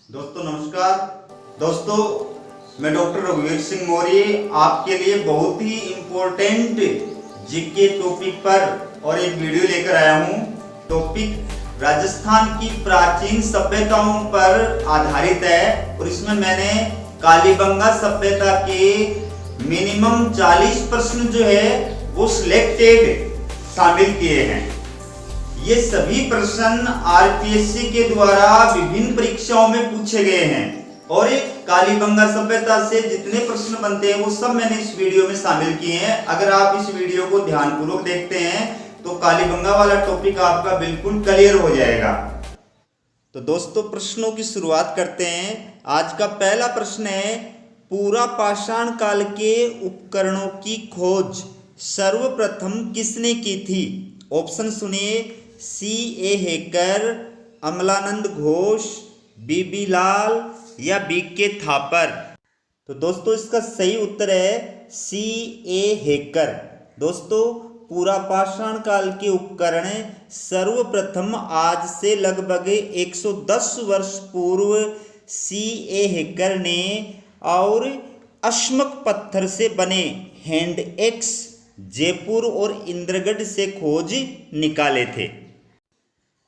दोस्तों नमस्कार। दोस्तों मैं डॉक्टर रघुवीर सिंह मौर्य आपके लिए बहुत ही इम्पोर्टेंट जीके टॉपिक पर और एक वीडियो लेकर आया हूँ। टॉपिक राजस्थान की प्राचीन सभ्यताओं पर आधारित है और इसमें मैंने कालीबंगा सभ्यता के मिनिमम 40 प्रश्न जो है वो सिलेक्टेड शामिल किए हैं। ये सभी प्रश्न आरपीएससी के द्वारा विभिन्न परीक्षाओं में पूछे गए हैं और एक कालीबंगा सभ्यता से जितने प्रश्न बनते हैं वो सब मैंने इस वीडियो में शामिल किए हैं। अगर आप इस वीडियो को ध्यानपूर्वक देखते हैं तो कालीबंगा वाला टॉपिक आपका बिल्कुल क्लियर हो जाएगा। तो दोस्तों प्रश्नों की शुरुआत करते हैं। आज का पहला प्रश्न है, पूरा पाषाण काल के उपकरणों की खोज सर्वप्रथम किसने की थी? ऑप्शन सुनिए, C.A. Hacker, Amalanand Ghosh, B.B. लाल या B.K. थापर। तो दोस्तों इसका सही उत्तर है C.A. हेकर। दोस्तों पूरा पाषाण काल के उपकरण सर्वप्रथम आज से लगभग 110 वर्ष पूर्व C.A. हेकर ने और अश्मक पत्थर से बने हैंड एक्स जयपुर और इंद्रगढ़ से खोज निकाले थे।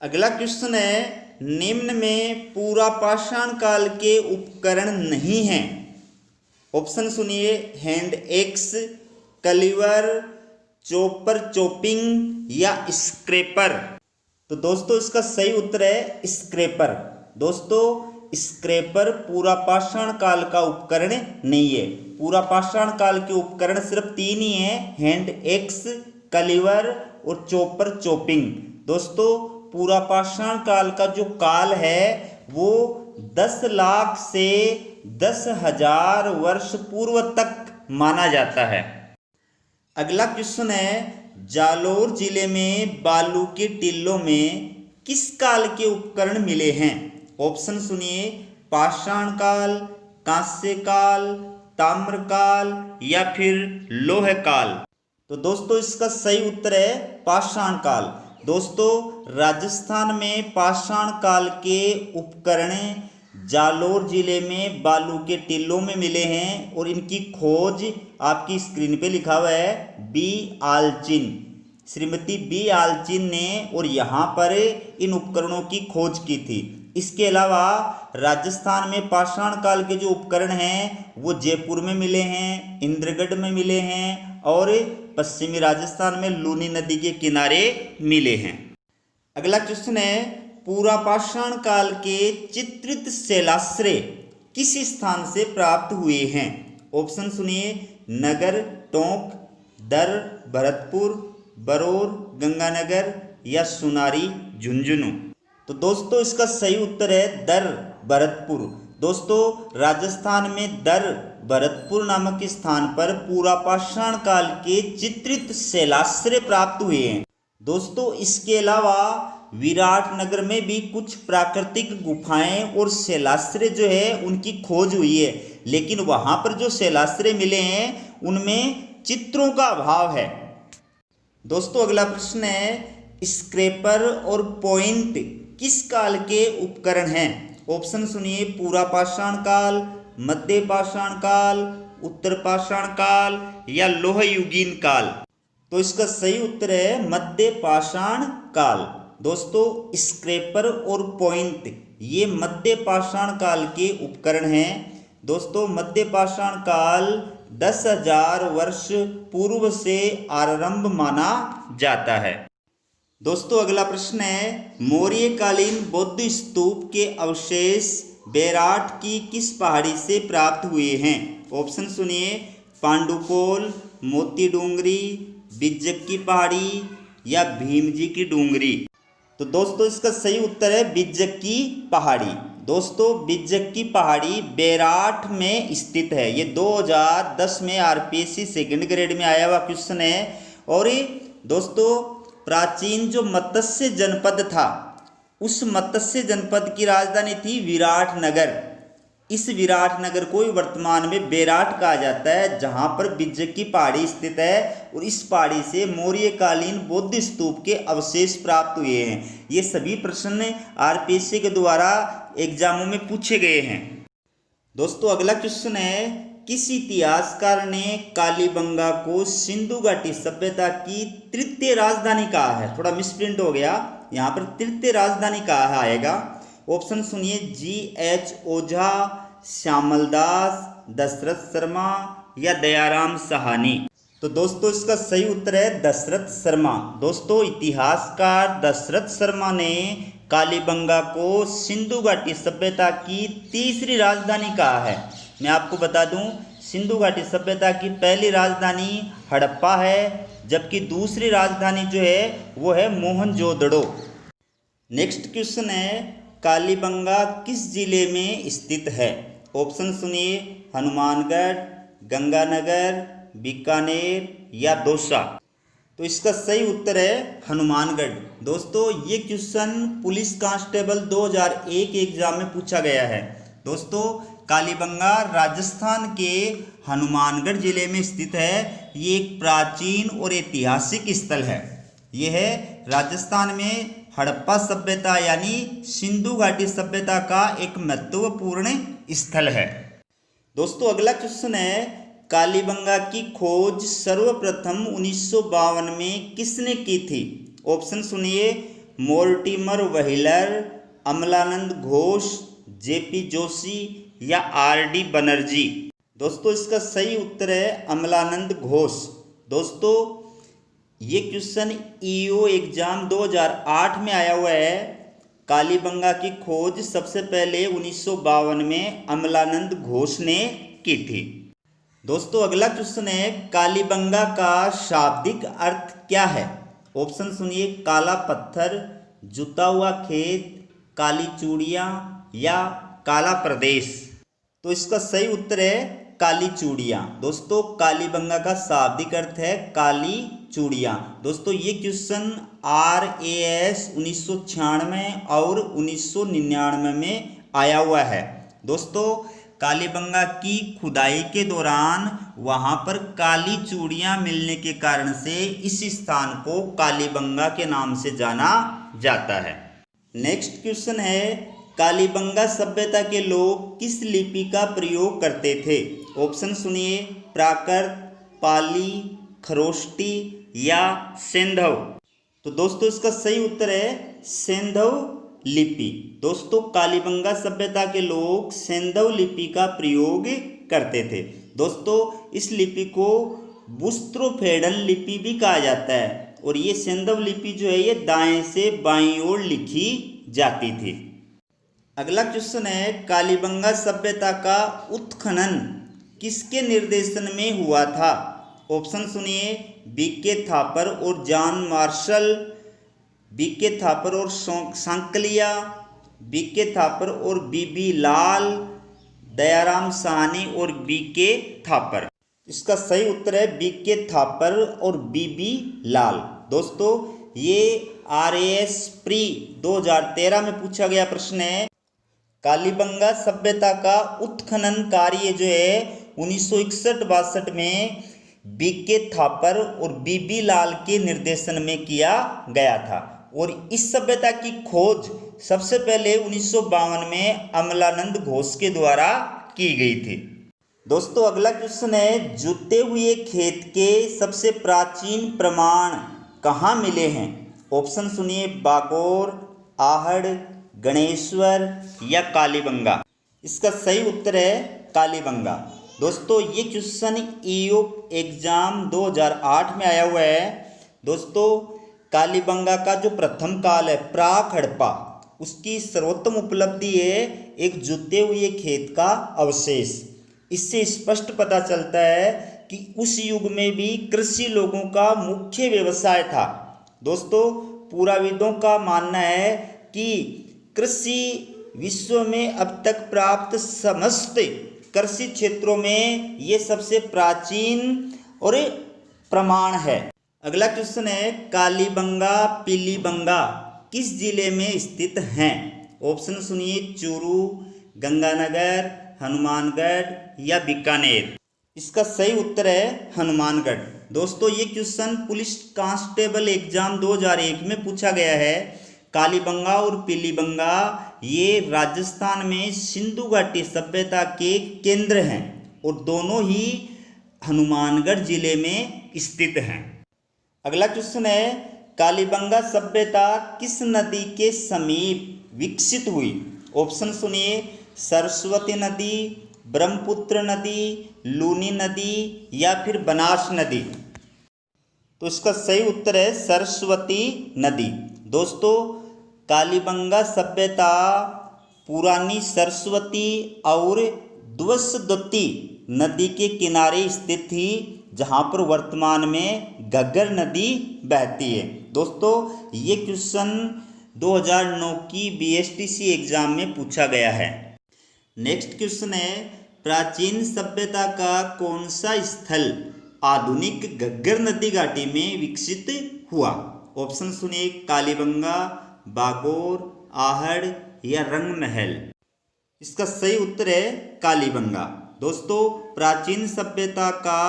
अगला क्वेश्चन है, निम्न में पूरा पाषाण काल के उपकरण नहीं हैं। ऑप्शन सुनिए, हैंड एक्स, कलीवर, चॉपर चॉपिंग या स्क्रैपर। तो दोस्तों इसका सही उत्तर है स्क्रैपर। दोस्तों स्क्रैपर पूरा पाषाण काल का उपकरण नहीं है। पूरा पाषाण काल के उपकरण सिर्फ 3 ही हैं, हैंड एक्स, कलीवर और चॉपर चॉपिंग। दोस्तों पूरा पाषाण काल का जो काल है वो 10 लाख से 10,000 वर्ष पूर्व तक माना जाता है। अगला क्वेश्चन है, जालोर जिले में बालू के टीलों में किस काल के उपकरण मिले हैं? ऑप्शन सुनिए, पाषाण काल, कांस्य काल, ताम्र काल या फिर लोह काल। तो दोस्तों इसका सही उत्तर है पाषाण काल। दोस्तों राजस्थान में पाषाण काल के उपकरण जालोर जिले में बालू के टीलों में मिले हैं और इनकी खोज आपकी स्क्रीन पे लिखा हुआ है बी आलचिन, श्रीमती बी आलचिन ने और यहाँ पर इन उपकरणों की खोज की थी। इसके अलावा राजस्थान में पाषाण काल के जो उपकरण हैं वो जयपुर में मिले हैं, इंद्रगढ़ में मिले हैं और पश्चिमी राजस्थान में लूनी नदी के किनारे मिले हैं। अगला क्वेश्चन है, पूरा पाषाण काल के चित्रित शैलाश्रय किस स्थान से प्राप्त हुए हैं? ऑप्शन सुनिए, नगर, टोंक, दर, भरतपुर, बरौर, गंगानगर या सुनारी, झुंझुनू। तो दोस्तों इसका सही उत्तर है दर, भरतपुर। दोस्तों राजस्थान में दर, भरतपुर नामक स्थान पर पूरा पाषाण काल के चित्रित शैलाश्रय प्राप्त हुए हैं। दोस्तों इसके अलावा विराटनगर में भी कुछ प्राकृतिक गुफाएं और शैलाश्रय जो है उनकी खोज हुई है, लेकिन वहां पर जो शैलाश्रय मिले हैं उनमें चित्रों का अभाव है। दोस्तों अगला प्रश्न है, स्क्रैपर और पॉइंट किस काल के उपकरण हैं? ऑप्शन सुनिए, पूरा पाषाण काल, मध्य पाषाण काल, उत्तर पाषाण काल या लोह युगीन काल। तो इसका सही उत्तर है मध्य पाषाण काल। दोस्तों स्क्रैपर और पॉइंट ये मध्य पाषाण काल के उपकरण हैं। दोस्तों मध्य पाषाण काल 10,000 वर्ष पूर्व से आरंभ माना जाता है। दोस्तों अगला प्रश्न है, मौर्यकालीन बौद्ध स्तूप के अवशेष बैराठ की किस पहाड़ी से प्राप्त हुए हैं? ऑप्शन सुनिए, पांडुपोल, मोती डूंगरी, बिज्जक की पहाड़ी या भीमजी की डूंगरी। तो दोस्तों इसका सही उत्तर है बिज्जक की पहाड़ी। दोस्तों बिज्जक की पहाड़ी बैराठ में स्थित है। ये 2010 में आरपीएससी सेकंड ग्रेड में आया हुआ क्वेश्चन है। और दोस्तों प्राचीन जो मत्स्य जनपद था उस मत्स्य जनपद की राजधानी थी विराटनगर। इस विराटनगर को वर्तमान में बेराट कहा जाता है, जहां पर विजय की पहाड़ी स्थित है और इस पहाड़ी से मौर्यकालीन बौद्ध स्तूप के अवशेष प्राप्त हुए हैं। ये सभी प्रश्न आरपीएससी के द्वारा एग्जामों में पूछे गए हैं। दोस्तों अगला क्वेश्चन है, किस इतिहासकार ने कालीबंगा को सिंधु घाटी सभ्यता की तृतीय राजधानी कहा है? थोड़ा मिसप्रिंट हो गया, यहाँ पर तृतीय राजधानी कहा आएगा। ऑप्शन सुनिए, GH ओझा, श्यामलदास, दशरथ शर्मा या दयाराम साहनी। तो दोस्तों इसका सही उत्तर है दशरथ शर्मा। दोस्तों इतिहासकार दशरथ शर्मा ने कालीबंगा को सिंधु घाटी सभ्यता की तीसरी राजधानी कहा है। मैं आपको बता दूं, सिंधु घाटी सभ्यता की पहली राजधानी हड़प्पा है, जबकि दूसरी राजधानी जो है वो है मोहनजोदड़ो। नेक्स्ट क्वेश्चन है, कालीबंगा किस जिले में स्थित है? ऑप्शन सुनिए, हनुमानगढ़, गंगानगर, बीकानेर या दौसा। तो इसका सही उत्तर है हनुमानगढ़। दोस्तों ये क्वेश्चन पुलिस कांस्टेबल 2001 एग्जाम में पूछा गया है। दोस्तों कालीबंगा राजस्थान के हनुमानगढ़ जिले में स्थित है। ये एक प्राचीन और ऐतिहासिक स्थल है। यह है राजस्थान में हड़प्पा सभ्यता यानी सिंधु घाटी सभ्यता का एक महत्वपूर्ण स्थल है। दोस्तों अगला क्वेश्चन है, कालीबंगा की खोज सर्वप्रथम 1952 में किसने की थी? ऑप्शन सुनिए, Mortimer wheeler, Amalanand Ghosh, JP Joshi या RD बनर्जी। दोस्तों इसका सही उत्तर है अमलानंद घोष। दोस्तों ये क्वेश्चन EO एग्जाम 2008 में आया हुआ है। कालीबंगा की खोज सबसे पहले 1952 में अमलानंद घोष ने की थी। दोस्तों अगला क्वेश्चन है, कालीबंगा का शाब्दिक अर्थ क्या है? ऑप्शन सुनिए, काला पत्थर, जुता हुआ खेत, काली चूड़ियाँ या काला प्रदेश। तो इसका सही उत्तर है काली चूड़ियाँ। दोस्तों कालीबंगा का शाब्दिक अर्थ है काली चूड़ियाँ। दोस्तों ये क्वेश्चन RAS 1996 और 1999 में आया हुआ है। दोस्तों कालीबंगा की खुदाई के दौरान वहां पर काली चूड़ियां मिलने के कारण से इस स्थान को कालीबंगा के नाम से जाना जाता है। नेक्स्ट क्वेश्चन है, कालीबंगा सभ्यता के लोग किस लिपि का प्रयोग करते थे? ऑप्शन सुनिए, प्राकृत, पाली, खरोष्टी या सेंधव। तो दोस्तों इसका सही उत्तर है सेंधव लिपि। दोस्तों कालीबंगा सभ्यता के लोग सेंधव लिपि का प्रयोग करते थे। दोस्तों इस लिपि को बुस्त्रोफेडन लिपि भी कहा जाता है और ये सेंधव लिपि जो है ये दाएं से बाईं ओर लिखी जाती थी। अगला क्वेश्चन है, कालीबंगा सभ्यता का उत्खनन किसके निर्देशन में हुआ था? ऑप्शन सुनिए, BK थापर और जॉन मार्शल, BK थापर और सांकलिया, BK थापर और BB लाल, दयाराम साहनी और BK थापर। इसका सही उत्तर है BK थापर और BB लाल। दोस्तों ये RAS प्री 2013 में पूछा गया प्रश्न है। कालीबंगा सभ्यता का उत्खनन कार्य जो है 1961-62 में BK थापर और BB लाल के निर्देशन में किया गया था और इस सभ्यता की खोज सबसे पहले 1952 में अमलानंद घोष के द्वारा की गई थी। दोस्तों अगला क्वेश्चन है, जुते हुए खेत के सबसे प्राचीन प्रमाण कहाँ मिले हैं? ऑप्शन सुनिए, बागोर, आहड़, गणेश्वर या कालीबंगा। इसका सही उत्तर है कालीबंगा। दोस्तों ये क्वेश्चन EO एग्जाम 2008 में आया हुआ है। दोस्तों कालीबंगा का जो प्रथम काल है प्राक हड़प्पा, उसकी सर्वोत्तम उपलब्धि है एक जुते हुए खेत का अवशेष। इससे स्पष्ट पता चलता है कि उस युग में भी कृषि लोगों का मुख्य व्यवसाय था। दोस्तों पुराविदों का मानना है कि कृषि विश्व में अब तक प्राप्त समस्त कृषि क्षेत्रों में ये सबसे प्राचीन और प्रमाण है। अगला क्वेश्चन है, कालीबंगा पीलीबंगा किस जिले में स्थित हैं? ऑप्शन सुनिए, चूरू, गंगानगर, हनुमानगढ़ या बीकानेर? इसका सही उत्तर है हनुमानगढ़। दोस्तों ये क्वेश्चन पुलिस कांस्टेबल एग्जाम 2001 में पूछा गया है। कालीबंगा और पीलीबंगा ये राजस्थान में सिंधु घाटी सभ्यता के केंद्र हैं और दोनों ही हनुमानगढ़ जिले में स्थित हैं। अगला क्वेश्चन है, कालीबंगा सभ्यता किस नदी के समीप विकसित हुई? ऑप्शन सुनिए, सरस्वती नदी, ब्रह्मपुत्र नदी, लूनी नदी या फिर बनास नदी? तो इसका सही उत्तर है सरस्वती नदी। दोस्तों कालीबंगा सभ्यता पुरानी सरस्वती और द्वसद्वती नदी के किनारे स्थित थी, जहां पर वर्तमान में घग्गर नदी बहती है। दोस्तों ये क्वेश्चन 2009 की BSTC एग्जाम में पूछा गया है। नेक्स्ट क्वेश्चन है, प्राचीन सभ्यता का कौन सा स्थल आधुनिक घग्गर नदी घाटी में विकसित हुआ? ऑप्शन सुनिए, कालीबंगा, बागोर, आहड़ या रंगमहल? इसका सही उत्तर है कालीबंगा। दोस्तों प्राचीन सभ्यता का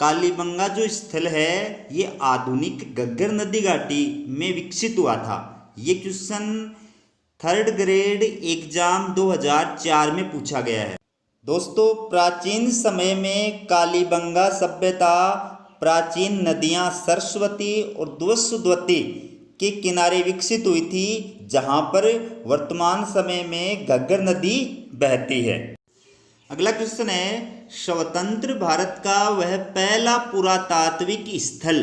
कालीबंगा जो स्थल है ये आधुनिक घग्गर नदी घाटी में विकसित हुआ था। ये क्वेश्चन 3rd ग्रेड एग्जाम 2004 में पूछा गया है। दोस्तों प्राचीन समय में कालीबंगा सभ्यता प्राचीन नदियां सरस्वती और द्वसद्वती के किनारे विकसित हुई थी, जहां पर वर्तमान समय में घग्गर नदी बहती है। अगला क्वेश्चन है, स्वतंत्र भारत का वह पहला पुरातात्विक स्थल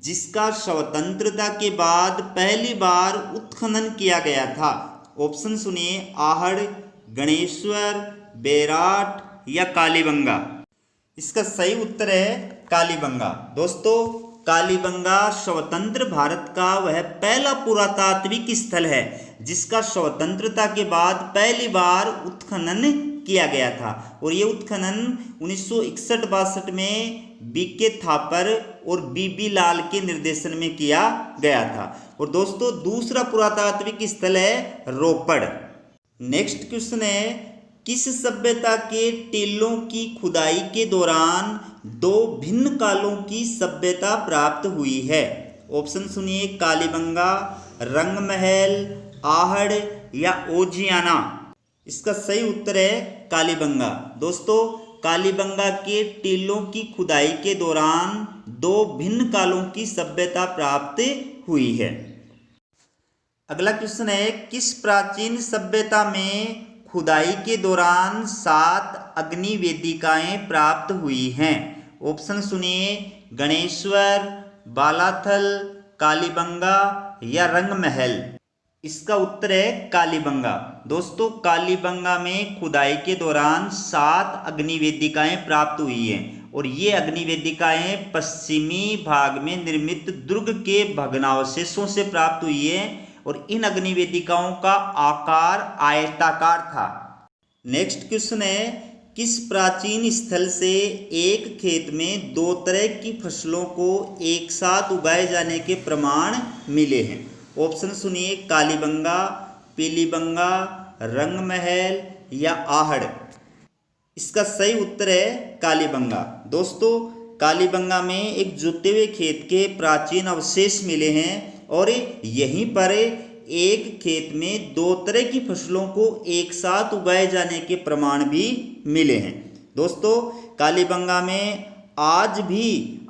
जिसका स्वतंत्रता के बाद पहली बार उत्खनन किया गया था? ऑप्शन सुनिए, आहड़, गणेश्वर, बेराट या कालीबंगा? इसका सही उत्तर है कालीबंगा। दोस्तों कालीबंगा स्वतंत्र भारत का वह पहला पुरातात्विक स्थल है जिसका स्वतंत्रता के बाद पहली बार उत्खनन किया गया था और ये उत्खनन 1961-62 में BK थापर और BB लाल के निर्देशन में किया गया था। और दोस्तों दूसरा पुरातात्विक स्थल है रोपड़। नेक्स्ट क्वेश्चन है, किस सभ्यता के टीलों की खुदाई के दौरान 2 भिन्न कालों की सभ्यता प्राप्त हुई है? ऑप्शन सुनिए, कालीबंगा, रंगमहल, आहड़ या ओजियाना? इसका सही उत्तर है कालीबंगा। दोस्तों कालीबंगा के टीलों की खुदाई के दौरान 2 भिन्न कालों की सभ्यता प्राप्त हुई है। अगला क्वेश्चन है, किस प्राचीन सभ्यता में खुदाई के दौरान 7 अग्नि वेदिकाएं प्राप्त हुई हैं? ऑप्शन सुनिए, गणेश्वर, बालाथल, कालीबंगा या रंगमहल? इसका उत्तर है कालीबंगा। दोस्तों कालीबंगा में खुदाई के दौरान 7 अग्नि वेदिकाएं प्राप्त हुई हैं और ये अग्नि वेदिकाएं पश्चिमी भाग में निर्मित दुर्ग के भग्नावशेषों से प्राप्त हुई है और इन अग्नि वेदिकाओं का आकार आयताकार था। नेक्स्ट क्वेश्चन है, किस प्राचीन स्थल से एक खेत में 2 तरह की फसलों को एक साथ उगाए जाने के प्रमाण मिले हैं? ऑप्शन सुनिए, कालीबंगा, पीलीबंगा, रंगमहल या आहड़? इसका सही उत्तर है कालीबंगा। दोस्तों कालीबंगा में एक जुते हुए खेत के प्राचीन अवशेष मिले हैं और यहीं पर एक खेत में 2 तरह की फसलों को एक साथ उगाए जाने के प्रमाण भी मिले हैं। दोस्तों कालीबंगा में आज भी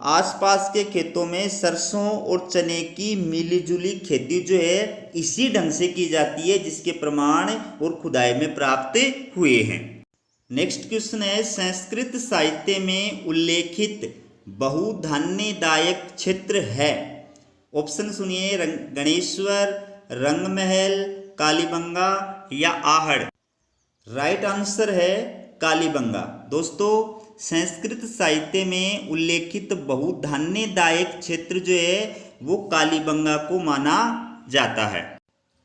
आसपास के खेतों में सरसों और चने की मिलीजुली खेती जो है इसी ढंग से की जाती है जिसके प्रमाण और खुदाई में प्राप्त हुए हैं। नेक्स्ट क्वेश्चन है, संस्कृत साहित्य में उल्लेखित बहुधान्यदायक क्षेत्र है? ऑप्शन सुनिए, गणेश्वर, रंगमहल, कालीबंगा या आहड़? राइट आंसर है कालीबंगा। दोस्तों संस्कृत साहित्य में उल्लेखित बहुधान्यदायक क्षेत्र जो है वो कालीबंगा को माना जाता है।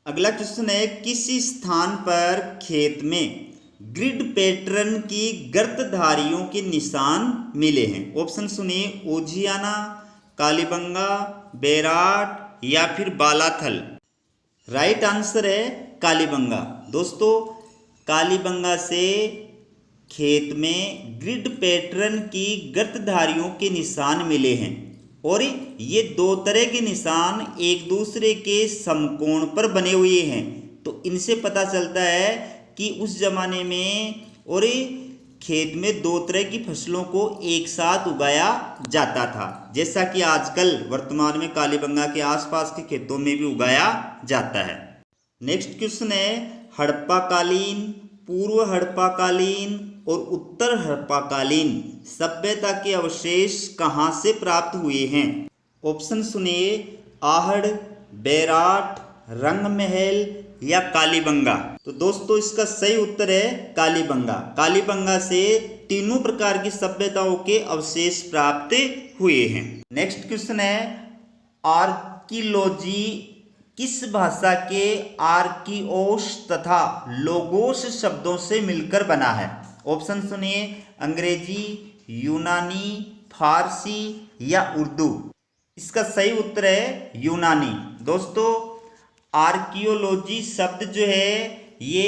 अगला क्वेश्चन है, किस स्थान पर खेत में ग्रिड पैटर्न की गर्तधारियों के निशान मिले हैं? ऑप्शन सुनिए, ओजियाना, कालीबंगा, बेराट या फिर बालाथल? राइट आंसर है कालीबंगा। दोस्तों कालीबंगा से खेत में ग्रिड पैटर्न की गर्तधारियों के निशान मिले हैं और ये दो तरह के निशान एक दूसरे के समकोण पर बने हुए हैं। तो इनसे पता चलता है कि उस जमाने में और खेत में दो तरह की फसलों को एक साथ उगाया जाता था, जैसा कि आजकल वर्तमान में कालीबंगा के आसपास के खेतों में भी उगाया जाता है। नेक्स्ट क्वेश्चन है, हड़प्पा कालीन, पूर्व हड़प्पा कालीन और उत्तर हड़प्पा कालीन सभ्यता के अवशेष कहाँ से प्राप्त हुए हैं? ऑप्शन सुनिए, आहड़, बैराट, रंगमहल या कालीबंगा। तो दोस्तों इसका सही उत्तर है कालीबंगा। कालीबंगा से तीनों प्रकार की सभ्यताओं के अवशेष प्राप्त हुए हैं। नेक्स्ट क्वेश्चन है, आर्कियोलॉजी किस भाषा के आर्कियोस तथा लोगोस शब्दों से मिलकर बना है? ऑप्शन सुनिए, अंग्रेजी, यूनानी, फारसी या उर्दू। इसका सही उत्तर है यूनानी। दोस्तों आर्कियोलॉजी शब्द जो है ये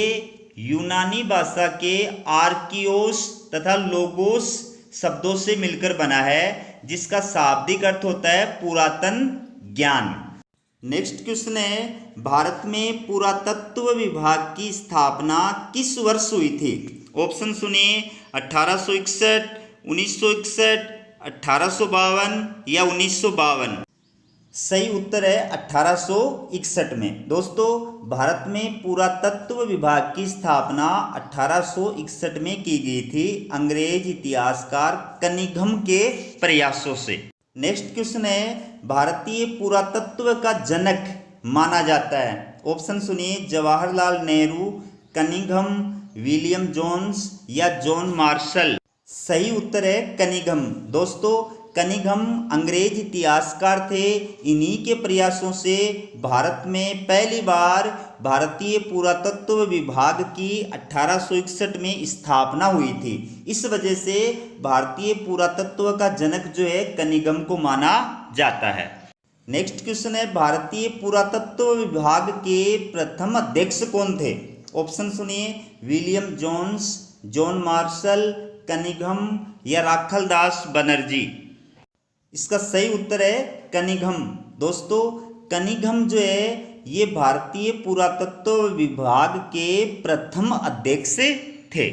यूनानी भाषा के आर्कियोस तथा लोगोस शब्दों से मिलकर बना है, जिसका शाब्दिक अर्थ होता है पुरातन ज्ञान। नेक्स्ट क्वेश्चन है, भारत में पुरातत्व विभाग की स्थापना किस वर्ष हुई थी? ऑप्शन सुनिए, 1861, 1961, 1852 या 1952। सही उत्तर है 1861 में। दोस्तों भारत में पुरातत्व विभाग की स्थापना 1861 में की गई थी अंग्रेज इतिहासकार कनिंघम के प्रयासों से। नेक्स्ट क्वेश्चन है, भारतीय पुरातत्व का जनक माना जाता है। ऑप्शन सुनिए, Jawaharlal Nehru, Cunningham, William Jones या जॉन मार्शल। सही उत्तर है कनिंघम। दोस्तों कनिंघम अंग्रेज इतिहासकार थे। इन्हीं के प्रयासों से भारत में पहली बार भारतीय पुरातत्व विभाग की 1861 में स्थापना हुई थी। इस वजह से भारतीय पुरातत्व का जनक जो है कनिंघम को माना जाता है। नेक्स्ट क्वेश्चन है, भारतीय पुरातत्व विभाग के प्रथम अध्यक्ष कौन थे? ऑप्शन सुनिए, William Jones, John Marshall, Cunningham या राखलदास बनर्जी। इसका सही उत्तर है कनिंघम। दोस्तों कनिंघम जो है ये भारतीय पुरातत्व विभाग के प्रथम अध्यक्ष थे।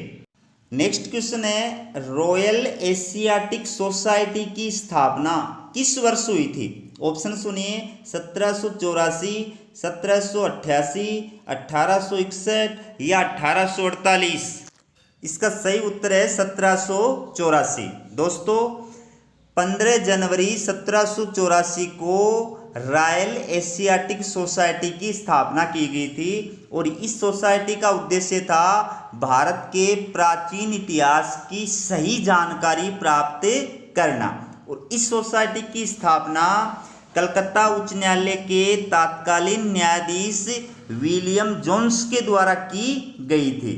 नेक्स्ट क्वेश्चन है, रॉयल एशियाटिक सोसाइटी की स्थापना किस वर्ष हुई थी? ऑप्शन सुनिए, 1784, 1788, 1861 या 1848। इसका सही उत्तर है 1784। दोस्तों 15 जनवरी 1784 को रॉयल एशियाटिक सोसाइटी की स्थापना की गई थी और इस सोसाइटी का उद्देश्य था भारत के प्राचीन इतिहास की सही जानकारी प्राप्त करना। और इस सोसाइटी की स्थापना कलकत्ता उच्च न्यायालय के तत्कालीन न्यायाधीश विलियम जोन्स के द्वारा की गई थी।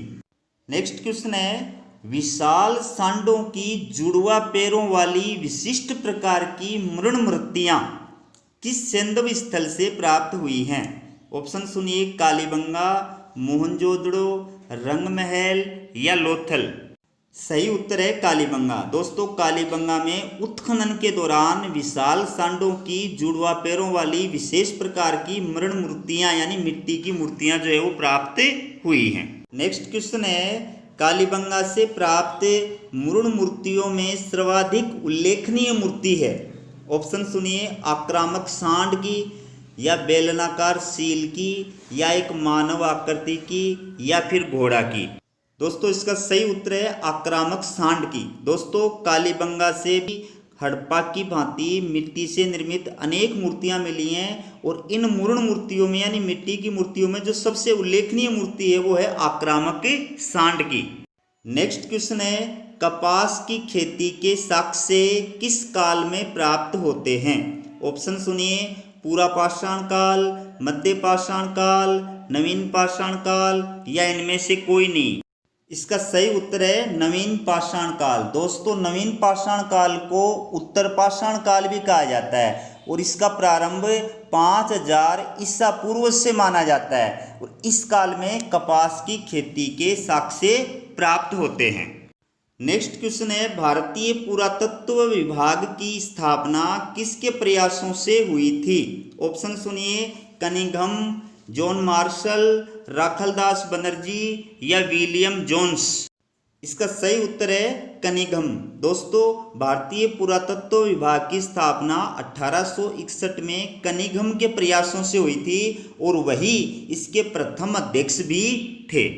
नेक्स्ट क्वेश्चन है, विशाल सांडों की जुड़वा पैरों वाली विशिष्ट प्रकार की मृण मूर्तियां किस सैंधव स्थल से प्राप्त हुई हैं? ऑप्शन सुनिए, कालीबंगा, मोहनजोदड़ो, रंगमहल या लोथल। सही उत्तर है कालीबंगा। दोस्तों कालीबंगा में उत्खनन के दौरान विशाल सांडों की जुड़वा पैरों वाली विशेष प्रकार की मृण मूर्तियां यानी मिट्टी की मूर्तियां जो है वो प्राप्त हुई हैं। नेक्स्ट क्वेश्चन है, कालीबंगा से प्राप्त मृण मूर्तियों में सर्वाधिक उल्लेखनीय मूर्ति है। ऑप्शन सुनिए, आक्रामक सांड की या बेलनाकार सील की या एक मानव आकृति की या फिर घोड़ा की। दोस्तों इसका सही उत्तर है आक्रामक सांड की। दोस्तों कालीबंगा से भी हड़प्पा की भांति मिट्टी से निर्मित अनेक मूर्तियां मिली हैं और इन मृण मूर्तियों में यानी मिट्टी की मूर्तियों में जो सबसे उल्लेखनीय मूर्ति है वो है आक्रामक सांड की। नेक्स्ट क्वेश्चन है, कपास की खेती के साक्ष्य किस काल में प्राप्त होते हैं? ऑप्शन सुनिए, पूरा पाषाण काल, मध्य पाषाण काल, नवीन पाषाण काल या इनमें से कोई नहीं। इसका सही उत्तर है नवीन पाषाण काल। दोस्तों नवीन पाषाण काल को उत्तर पाषाण काल भी कहा जाता है और इसका प्रारंभ 5000 ईसा पूर्व से माना जाता है और इस काल में कपास की खेती के साक्ष्य प्राप्त होते हैं। नेक्स्ट क्वेश्चन है, भारतीय पुरातत्व विभाग की स्थापना किसके प्रयासों से हुई थी? ऑप्शन सुनिए, Cunningham, John Marshall, Rakhaldas Banerjee या विलियम जोन्स। इसका सही उत्तर है कनिंघम। दोस्तों, भारतीय पुरातत्व विभाग की स्थापना 1861 में कनिंघम के प्रयासों से हुई थी और वही इसके प्रथम अध्यक्ष भी थे।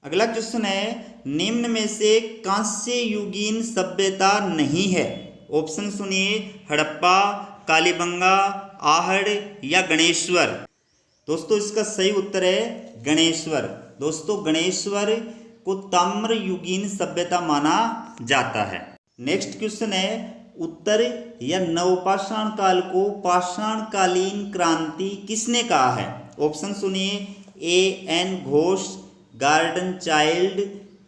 अगला क्वेश्चन है, निम्न में से कांस्य युगीन सभ्यता नहीं है? ऑप्शन सुनिए, हड़प्पा, कालीबंगा, आहड़ या गणेश्वर। दोस्तों, इसका सही उत्तर है गणेश्वर। दोस्तों, गणेश्वर को ताम्र युगीन सभ्यता माना जाता है। नेक्स्ट क्वेश्चन है, उत्तर या नवपाषाण काल को पाषाणकालीन क्रांति किसने कहा है? ऑप्शन सुनिए, A.N. Ghosh, garden child,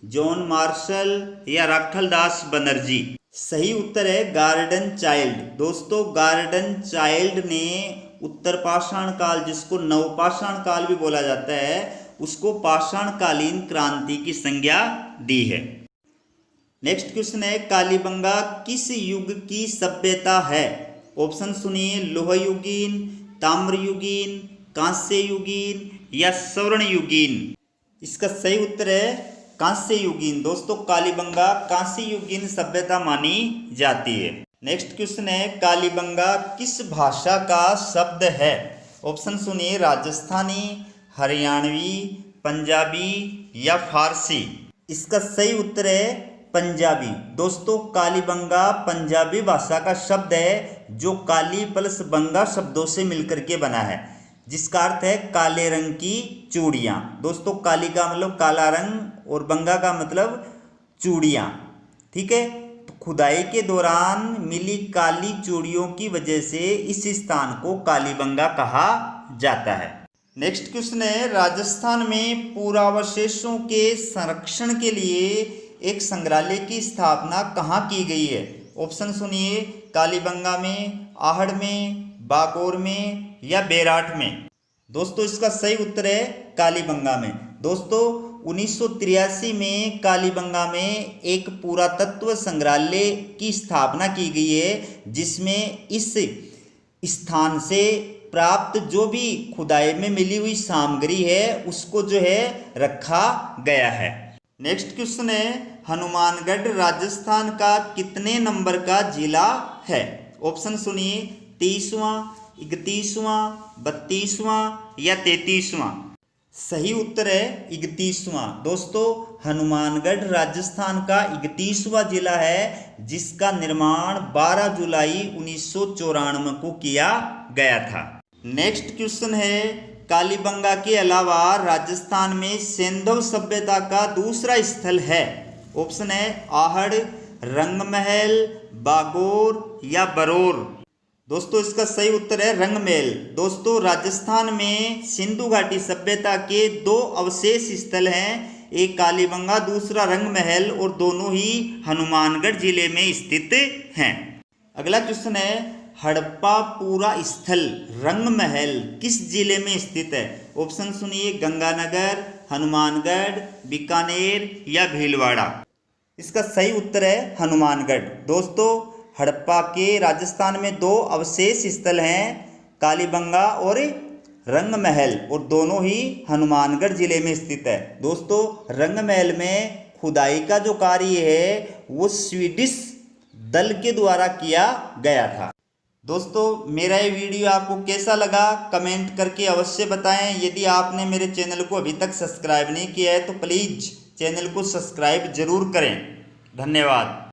John Marshall या राखलदास बनर्जी। सही उत्तर है गार्डन चाइल्ड। दोस्तों, गार्डन चाइल्ड ने उत्तर पाषाण काल, जिसको नवपाषाण काल भी बोला जाता है, उसको पाषाणकालीन क्रांति की संज्ञा दी है। नेक्स्ट क्वेश्चन है, कालीबंगा किस युग की सभ्यता है? ऑप्शन सुनिए, लोह युगीन, ताम्र युगीन, कांस्य युगीन या स्वर्ण युगीन। इसका सही उत्तर है कांस्य युगीन। दोस्तों, कालीबंगा कांस्य युगीन सभ्यता मानी जाती है। नेक्स्ट क्वेश्चन है, कालीबंगा किस भाषा का शब्द है? ऑप्शन सुनिए, राजस्थानी, हरियाणवी, पंजाबी या फारसी। इसका सही उत्तर है पंजाबी। दोस्तों, कालीबंगा पंजाबी भाषा का शब्द है जो काली प्लस बंगा शब्दों से मिलकर के बना है, जिसका अर्थ है काले रंग की चूड़ियाँ। दोस्तों, काली का मतलब काला रंग और बंगा का मतलब चूड़ियाँ। ठीक है, तो खुदाई के दौरान मिली काली चूड़ियों की वजह से इस स्थान को कालीबंगा कहा जाता है। नेक्स्ट क्वेश्चन है, राजस्थान में पुरावशेषों के संरक्षण के लिए एक संग्रहालय की स्थापना कहाँ की गई है? ऑप्शन सुनिए, कालीबंगा में, आहड़ में, बागोर में या बेराट में। दोस्तों, इसका सही उत्तर है कालीबंगा में। दोस्तों, 1983 में कालीबंगा में एक पुरातत्व संग्रहालय की स्थापना की गई है, जिसमें इस स्थान से प्राप्त जो भी खुदाई में मिली हुई सामग्री है उसको जो है रखा गया है। नेक्स्ट क्वेश्चन है, हनुमानगढ़ राजस्थान का कितने नंबर का जिला है? ऑप्शन सुनिए, 30वां, 31वां, 32वां या 33वां। सही उत्तर है 31वां। दोस्तों, हनुमानगढ़ राजस्थान का 31वां जिला है, जिसका निर्माण 12 जुलाई 1994 को किया गया था। नेक्स्ट क्वेश्चन है, कालीबंगा के अलावा राजस्थान में सेंधव सभ्यता का दूसरा स्थल है? ऑप्शन है, आहड़, रंगमहल, बागोर या बरोर। दोस्तों, इसका सही उत्तर है रंगमहल। दोस्तों, राजस्थान में सिंधु घाटी सभ्यता के दो अवशेष स्थल हैं, एक कालीबंगा, दूसरा रंगमहल, और दोनों ही हनुमानगढ़ जिले में स्थित हैं। अगला क्वेश्चन है, हड़प्पा पूरा स्थल रंगमहल किस जिले में स्थित है? ऑप्शन सुनिए, गंगानगर, हनुमानगढ़, बीकानेर या भीलवाड़ा। इसका सही उत्तर है हनुमानगढ़। दोस्तों, हड़प्पा के राजस्थान में दो अवशेष स्थल हैं, कालीबंगा और रंगमहल, और दोनों ही हनुमानगढ़ जिले में स्थित है। दोस्तों, रंगमहल में खुदाई का जो कार्य है वो स्वीडिश दल के द्वारा किया गया था। दोस्तों, मेरा ये वीडियो आपको कैसा लगा कमेंट करके अवश्य बताएं। यदि आपने मेरे चैनल को अभी तक सब्सक्राइब नहीं किया है तो प्लीज़ चैनल को सब्सक्राइब जरूर करें। धन्यवाद।